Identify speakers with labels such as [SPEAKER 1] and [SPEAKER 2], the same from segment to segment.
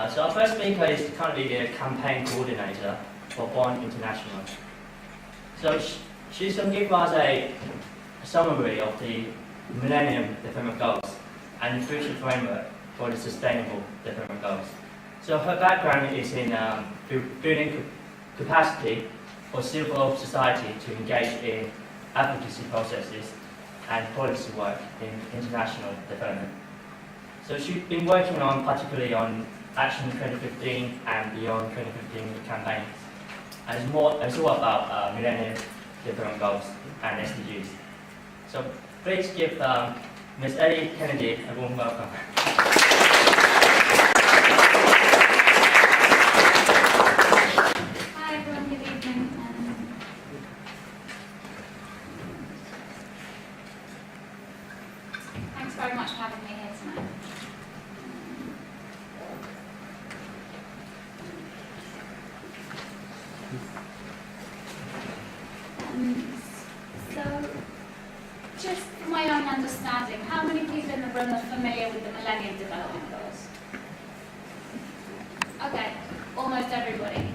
[SPEAKER 1] So our first speaker is currently the campaign coordinator for Bond International. So she's going to give us a summary of the Millennium Development Goals and the future framework for the Sustainable Development Goals. So her background is in building capacity for civil society to engage in advocacy processes and policy work in international development. So she's been working on particularly on Action 2015 and Beyond 2015 campaigns. And it's all about Millennium Development Goals and SDGs. So please give Ms. Ellie Kennedy a warm welcome.
[SPEAKER 2] Hi everyone, good evening. Thanks very much for having me here tonight. So, just for my own understanding, how many people in the room are familiar with the Millennium Development Goals? Okay, almost everybody.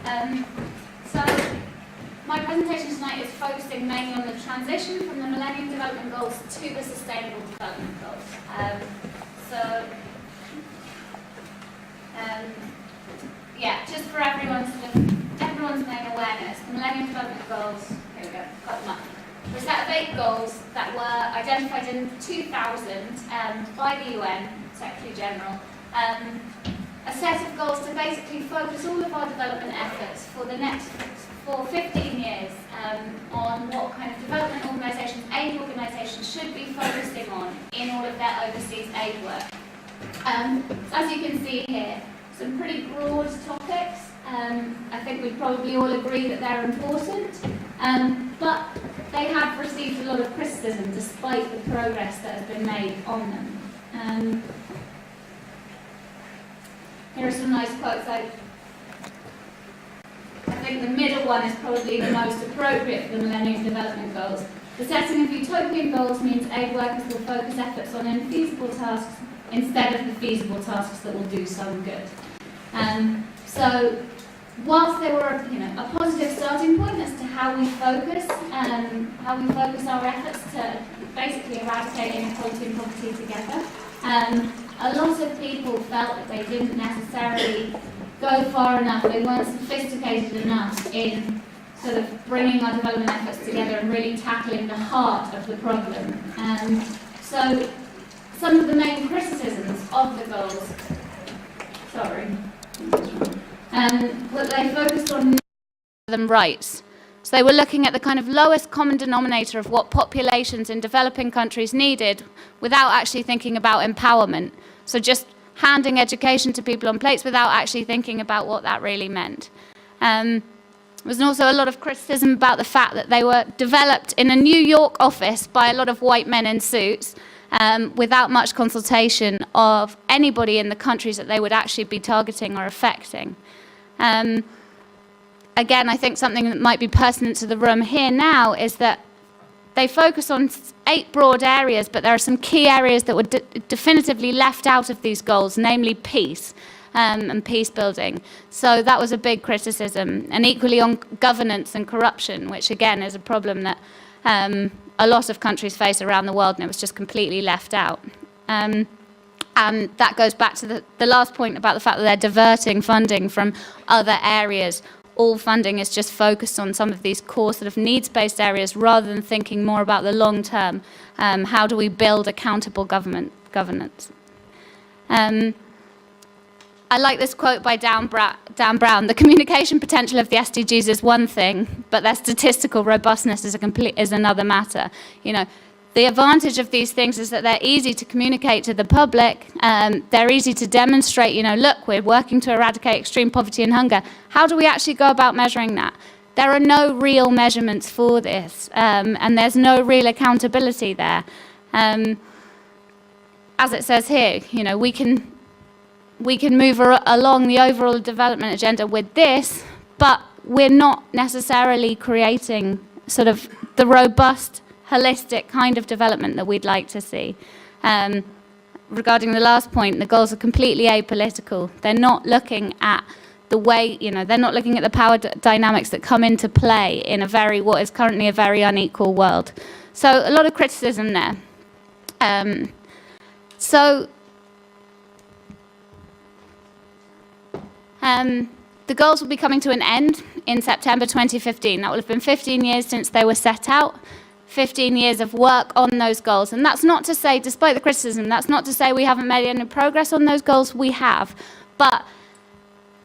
[SPEAKER 2] So, my presentation tonight is focusing mainly on the transition from the Millennium Development Goals to the Sustainable Development Goals. Yeah, just for everyone's main awareness, the Millennium Development Goals, here we go, got them up. We're a set of 8 goals that were identified in 2000 by the UN, Secretary General. A set of goals to basically focus all of our development efforts for the next 15 years on what kind of development organisations, aid organisations should be focusing on in all of their overseas aid work. So as you can see here, some pretty broad topics. I think we probably all agree that they're important, but they have received a lot of criticism despite the progress that has been made on them. Here are some nice quotes. I think the middle one is probably the most appropriate for the Millennium Development Goals. The setting of utopian goals means aid workers will focus efforts on infeasible tasks instead of the feasible tasks that will do some good. So, whilst they were a positive starting point as to how we focus our efforts to basically eradicate inequality and poverty together, a lot of people felt that they didn't necessarily go far enough, they weren't sophisticated enough in sort of bringing our development efforts together and really tackling the heart of the problem. So some of the main criticisms of the goals, what they focused on them rights. So they were looking at the kind of lowest common denominator of what populations in developing countries needed without actually thinking about empowerment. So just handing education to people on plates without actually thinking about what that really meant. There was also a lot of criticism about the fact that they were developed in a New York office by a lot of white men in suits without much consultation of anybody in the countries that they would actually be targeting or affecting. Again, I think something that might be pertinent to the room here now is that they focus on 8 broad areas, but there are some key areas that were definitively left out of these goals, namely peace and peace building. So that was a big criticism, and equally on governance and corruption, which again is a problem that a lot of countries face around the world, and it was just completely left out. And that goes back to the last point about the fact that they're diverting funding from other areas. All funding is just focused on some of these core sort of needs-based areas rather than thinking more about the long term. How do we build accountable governance? I like this quote by Dan Brown. The communication potential of the SDGs is one thing, but their statistical robustness is another matter. The advantage of these things is that they're easy to communicate to the public. They're easy to demonstrate, look, we're working to eradicate extreme poverty and hunger. How do we actually go about measuring that? There are no real measurements for this, and there's no real accountability there. As it says here, we can move along the overall development agenda with this, but we're not necessarily creating sort of the robust, holistic kind of development that we'd like to see. regarding the last point, the goals are completely apolitical. They're not looking at the way, they're not looking at the power dynamics that come into play in what is currently a very unequal world. So a lot of criticism there. The goals will be coming to an end in September 2015. That will have been 15 years since they were set out, 15 years of work on those goals. And that's not to say, despite the criticism, that's not to say we haven't made any progress on those goals. We have. But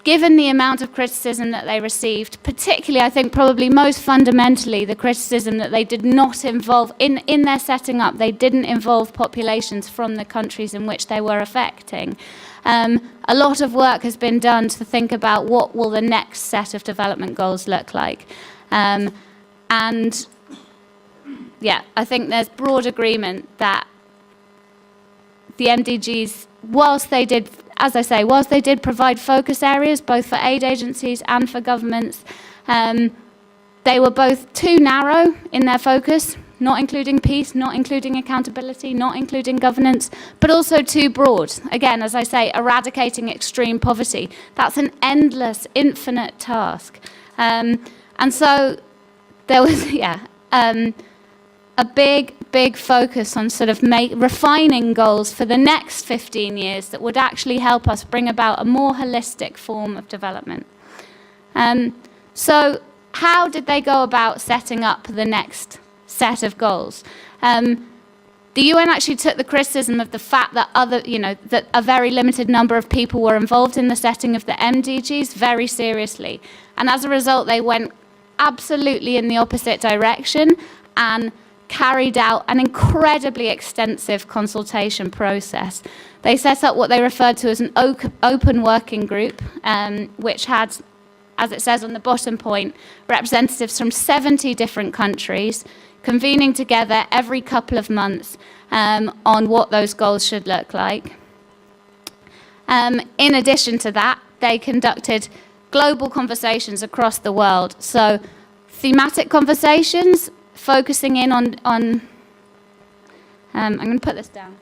[SPEAKER 2] given the amount of criticism that they received, particularly, I think, probably most fundamentally, the criticism that they did not involve, in their setting up, they didn't involve populations from the countries in which they were affecting. A lot of work has been done to think about what will the next set of development goals look like. And yeah, I think there's broad agreement that the MDGs, whilst they did, as I say, whilst they did provide focus areas, both for aid agencies and for governments, they were both too narrow in their focus, not including peace, not including accountability, not including governance, but also too broad. Again, as I say, eradicating extreme poverty. That's an endless, infinite task. And so there was, a big focus on sort of refining goals for the next 15 years that would actually help us bring about a more holistic form of development. So how did they go about setting up the next set of goals? The UN actually took the criticism of the fact that that a very limited number of people were involved in the setting of the MDGs very seriously. And as a result, they went absolutely in the opposite direction and carried out an incredibly extensive consultation process. They set up what they referred to as an open working group, which had, as it says on the bottom point, representatives from 70 different countries convening together every couple of months on what those goals should look like. In addition to that, they conducted global conversations across the world. So thematic conversations, focusing in on I'm going to put this down.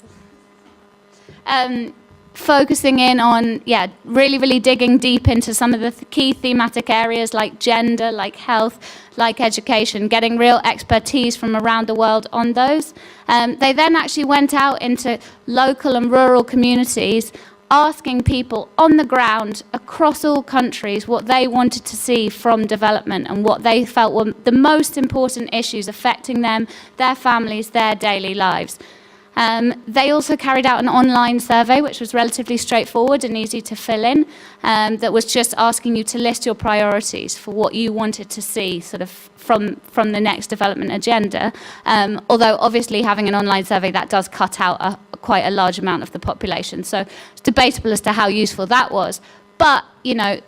[SPEAKER 2] Focusing in on, really digging deep into some of the key thematic areas like gender, like health, like education, getting real expertise from around the world on those. They then actually went out into local and rural communities, asking people on the ground across all countries what they wanted to see from development and what they felt were the most important issues affecting them, their families, their daily lives. They also carried out an online survey, which was relatively straightforward and easy to fill in, that was just asking you to list your priorities for what you wanted to see sort of from the next development agenda. Although obviously having an online survey, that does cut out quite a large amount of the population. So it's debatable as to how useful that was. But,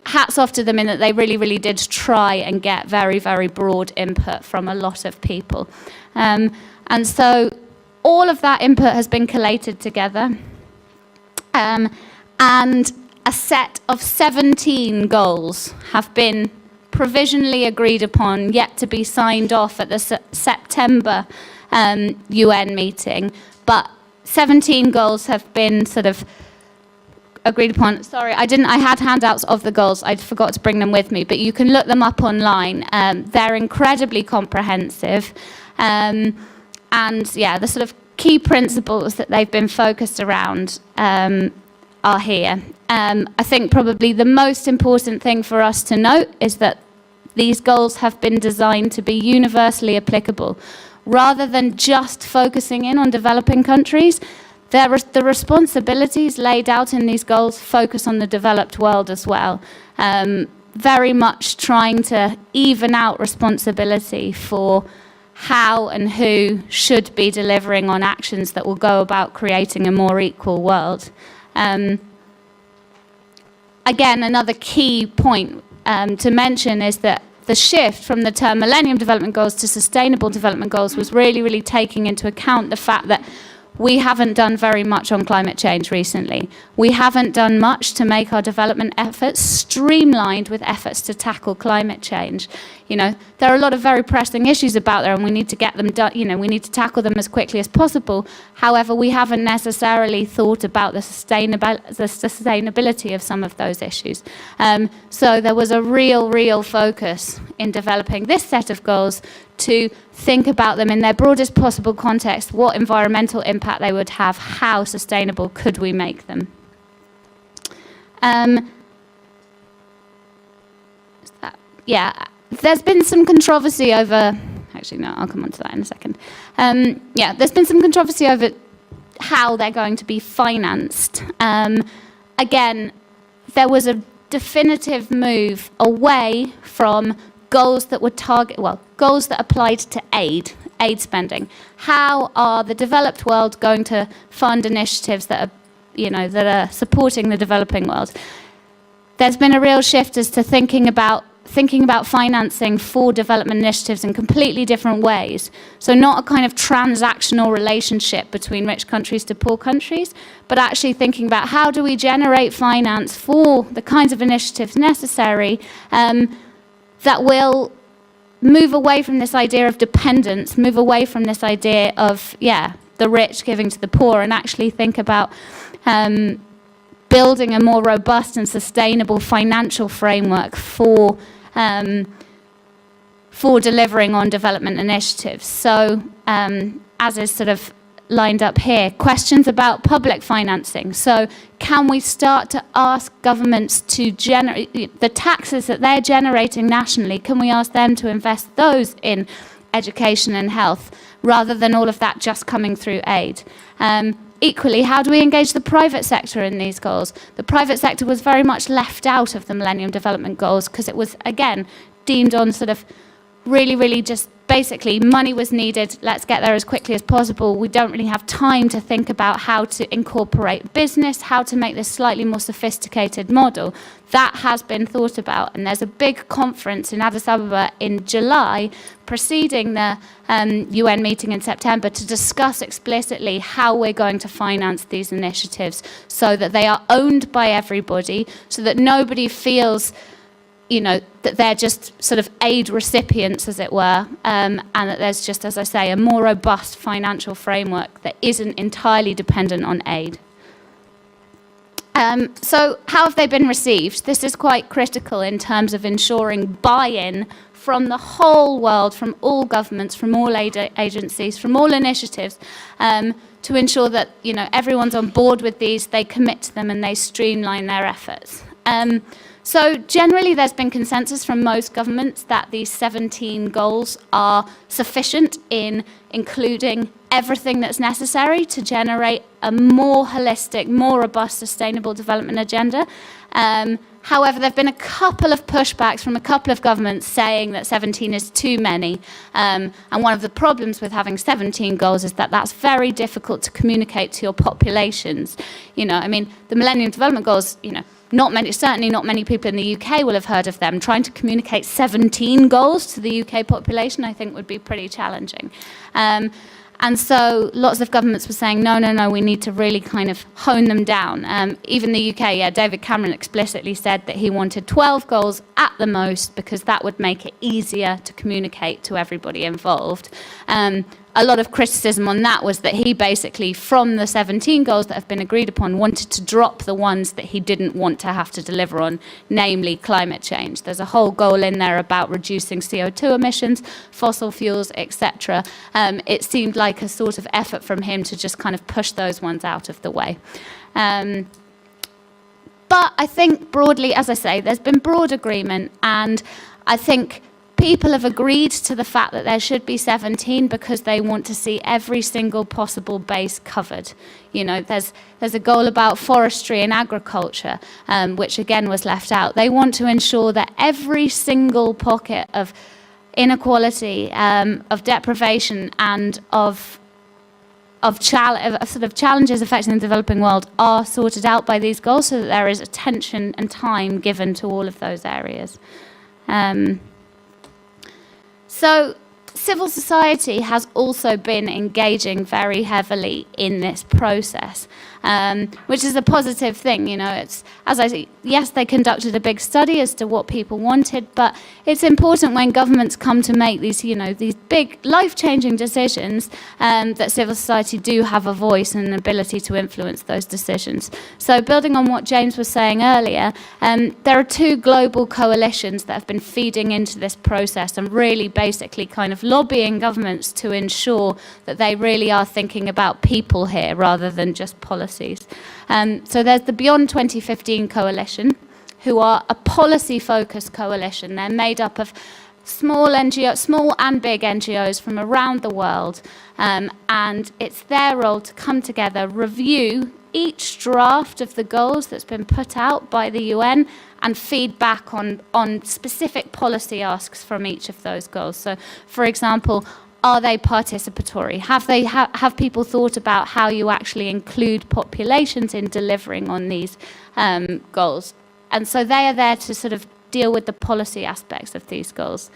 [SPEAKER 2] hats off to them in that they really did try and get very broad input from a lot of people. And so all of that input has been collated together. And a set of 17 goals have been provisionally agreed upon, yet to be signed off at the September UN meeting. But 17 goals have been sort of agreed upon. Sorry, I had handouts of the goals. I forgot to bring them with me, but you can look them up online. They're incredibly comprehensive. The sort of key principles that they've been focused around are here. I think probably the most important thing for us to note is that these goals have been designed to be universally applicable. Rather than just focusing in on developing countries, the responsibilities laid out in these goals focus on the developed world as well. Very much trying to even out responsibility for how and who should be delivering on actions that will go about creating a more equal world. Again, another key point to mention is that the shift from the term Millennium Development Goals to Sustainable Development Goals was really taking into account the fact that
[SPEAKER 3] we haven't done very much on climate change recently. We haven't done much to make our development efforts streamlined with efforts to tackle climate change. You know, there are a lot of very pressing issues about there, and we need to get them done. You know, we need to tackle them as quickly as possible. However, we haven't necessarily thought about the sustainability of some of those issues. So there was a real focus in developing this set of goals to think about them in their broadest possible context, what environmental impact they would have, how sustainable could we make them. Yeah, there's been some controversy over, actually no, I'll come on to that in a second. Yeah, there's been some controversy over how they're going to be financed. Again, there was a definitive move away from goals that would target, well, goals that applied to aid spending. How are the developed world going to fund initiatives that are, you know, that are supporting the developing world? There's been a real shift as to thinking about financing for development initiatives in completely different ways. So not a kind of transactional relationship between rich countries to poor countries, but actually thinking about how do we generate finance for the kinds of initiatives necessary that will move away from this idea of dependence, move away from this idea of, yeah, the rich giving to the poor, and actually think about building a more robust and sustainable financial framework for delivering on development initiatives. So, as is sort of lined up here, questions about public financing. So can we start to ask governments to generate the taxes that they're generating nationally, can we ask them to invest those in education and health rather than all of that just coming through aid? Equally, how do we engage the private sector in these goals? The private sector was very much left out of the Millennium Development Goals because it was, again, deemed on sort of really just basically money was needed, let's get there as quickly as possible. We don't really have time to think about how to incorporate business, how to make this slightly more sophisticated model. That has been thought about, and there's a big conference in Addis Ababa in July preceding the UN meeting in September to discuss explicitly how we're going to finance these initiatives so that they are owned by everybody, so that nobody feels, you know, that they're just sort of aid recipients, as it were, and that there's just, as I say, a more robust financial framework that isn't entirely dependent on aid. So how have they been received? This is quite critical in terms of ensuring buy-in from the whole world, from all governments, from all aid agencies, from all initiatives, to ensure that, you know, everyone's on board with these, they commit to them, and they streamline their efforts. So generally there's been consensus from most governments that these 17 goals are sufficient in including everything that's necessary to generate a more holistic, more robust, sustainable development agenda. However, there have been a couple of pushbacks from a couple of governments saying that 17 is too many. And one of the problems with having 17 goals is that that's very difficult to communicate to your populations. You know, I mean, the Millennium Development Goals, you know, certainly not many people in the UK will have heard of them. Trying to communicate 17 goals to the UK population, I think, would be pretty challenging. And so lots of governments were saying, no, we need to really kind of hone them down. Even the UK, yeah, David Cameron explicitly said that he wanted 12 goals at the most because that would make it easier to communicate to everybody involved. A lot of criticism on that was that he basically, from the 17 goals that have been agreed upon, wanted to drop the ones that he didn't want to have to deliver on, namely climate change. There's a whole goal in there about reducing CO2 emissions, fossil fuels, etc. It seemed like a sort of effort from him to just kind of push those ones out of the way. But I think broadly, as I say, there's been broad agreement, and I think people have agreed to the fact that there should be 17 because they want to see every single possible base covered. You know, there's a goal about forestry and agriculture, which again was left out. They want to ensure that every single pocket of inequality, of deprivation, and of sort of challenges affecting the developing world are sorted out by these goals, so that there is attention and time given to all of those areas. So civil society has also been engaging very heavily in this process, which is a positive thing. You know, it's, as I say, yes, they conducted a big study as to what people wanted, but it's important when governments come to make these, you know, these big life-changing decisions, that civil society do have a voice and an ability to influence those decisions. So building on what James was saying earlier, there are two global coalitions that have been feeding into this process and really basically kind of lobbying governments to ensure that they really are thinking about people here rather than just policies. So there's the Beyond 2015 coalition, who are a policy-focused coalition. They're made up of small and big NGOs from around the world, and it's their role to come together, review each draft of the goals that's been put out by the UN and feed back on specific policy asks from each of those goals. So, for example, are they participatory? Have people thought about how you actually include populations in delivering on these goals? And so they are there to sort of deal with the policy aspects of these goals.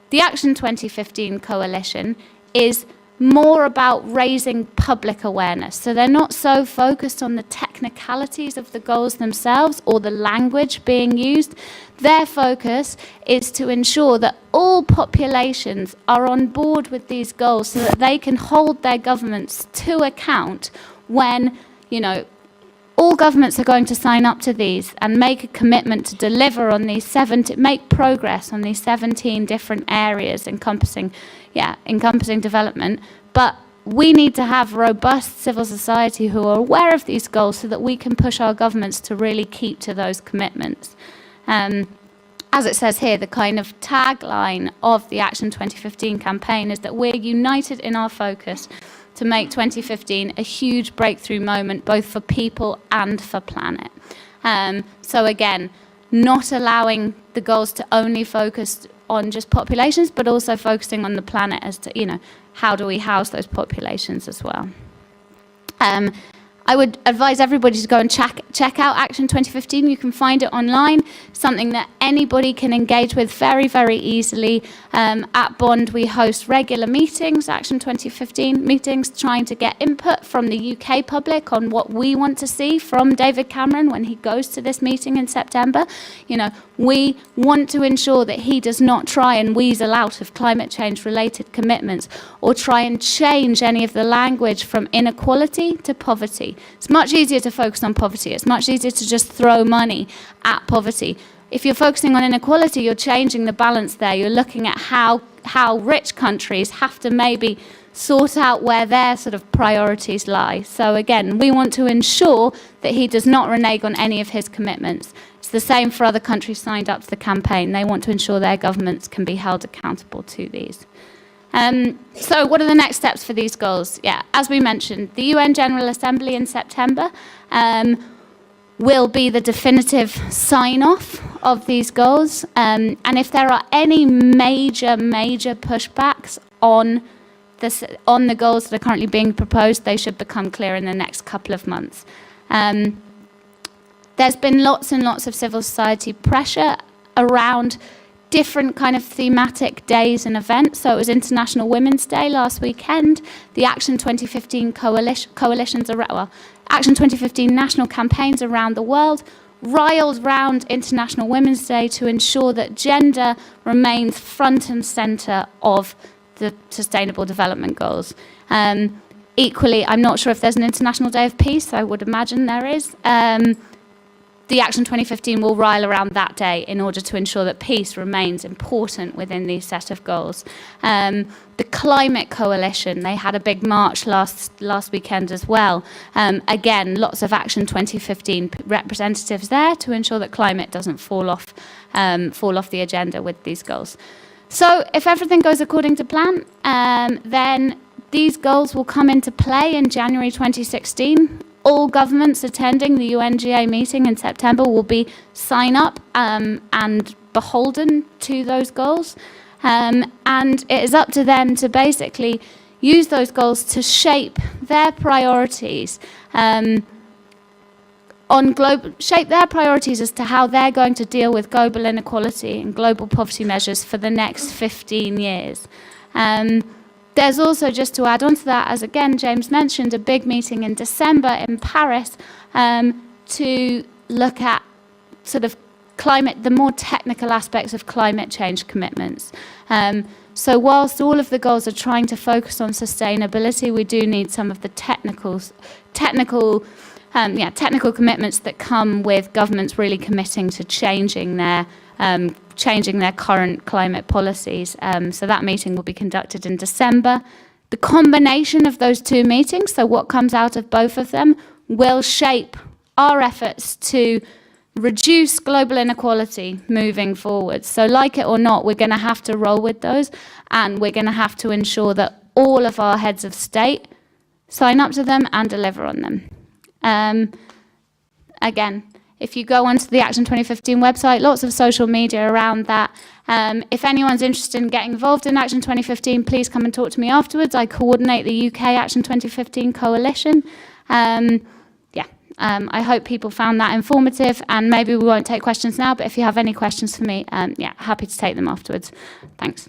[SPEAKER 3] The Action 2015 coalition is more about raising public awareness. So they're not so focused on the technicalities of the goals themselves or the language being used. Their focus is to ensure that all populations are on board with these goals so that they can hold their governments to account when, you know, all governments are going to sign up to these and make a commitment to deliver on these make progress on these 17 different areas encompassing development. But we need to have robust civil society who are aware of these goals so that we can push our governments to really keep to those commitments. As it says here, the kind of tagline of the Action 2015 campaign is that we're united in our focus to make 2015 a huge breakthrough moment, both for people and for planet. So again, not allowing the goals to only focus on just populations, but also focusing on the planet as to, you know, how do we house those populations as well. I would advise everybody to go and check out Action 2015. You can find it online, something that anybody can engage with very, very easily. At Bond, we host regular meetings, Action 2015 meetings, trying to get input from the UK public on what we want to see from David Cameron when he goes to this meeting in September. You know, we want to ensure that he does not try and weasel out of climate change related commitments or try and change any of the language from inequality to poverty. It's much easier to focus on poverty. It's much easier to just throw money at poverty. If you're focusing on inequality, you're changing the balance there. You're looking at how rich countries have to maybe sort out where their sort of priorities lie. So again, we want to ensure that he does not renege on any of his commitments. It's the same for other countries signed up to the campaign. They want to ensure their governments can be held accountable to these. So what are the next steps for these goals? Yeah, as we mentioned, the UN General Assembly in September will be the definitive sign-off of these goals. And if there are any major pushbacks on the goals that are currently being proposed, they should become clear in the next couple of months. There's been lots and lots of civil society pressure around different kind of thematic days and events. So it was International Women's Day last weekend. The Action 2015 Action 2015 national campaigns around the world riled round International Women's Day to ensure that gender remains front and centre of the Sustainable Development Goals. Equally, I'm not sure if there's an International Day of Peace. I would imagine there is. The Action 2015 will rile around that day in order to ensure that peace remains important within these set of goals. The Climate Coalition, they had a big march last weekend as well. Again, lots of Action 2015 representatives there to ensure that climate doesn't fall off the agenda with these goals. So if everything goes according to plan, then these goals will come into play in January 2016. All governments attending the UNGA meeting in September will be sign up and beholden to those goals. And it is up to them to basically use those goals to shape their priorities shape their priorities as to how they're going to deal with global inequality and global poverty measures for the next 15 years. There's also, just to add on to that, as again James mentioned, a big meeting in December in Paris to look at sort of the more technical aspects of climate change commitments. So whilst all of the goals are trying to focus on sustainability, we do need some of the technical commitments that come with governments really committing to changing their current climate policies. So that meeting will be conducted in December. The combination of those two meetings, so what comes out of both of them, will shape our efforts to reduce global inequality moving forward. So like it or not, we're going to have to roll with those, and we're going to have to ensure that all of our heads of state sign up to them and deliver on them. Again, if you go onto the Action 2015 website, lots of social media around that. If anyone's interested in getting involved in Action 2015, please come and talk to me afterwards. I coordinate the UK Action 2015 coalition. I hope people found that informative, and maybe we won't take questions now, but if you have any questions for me, happy to take them afterwards. Thanks.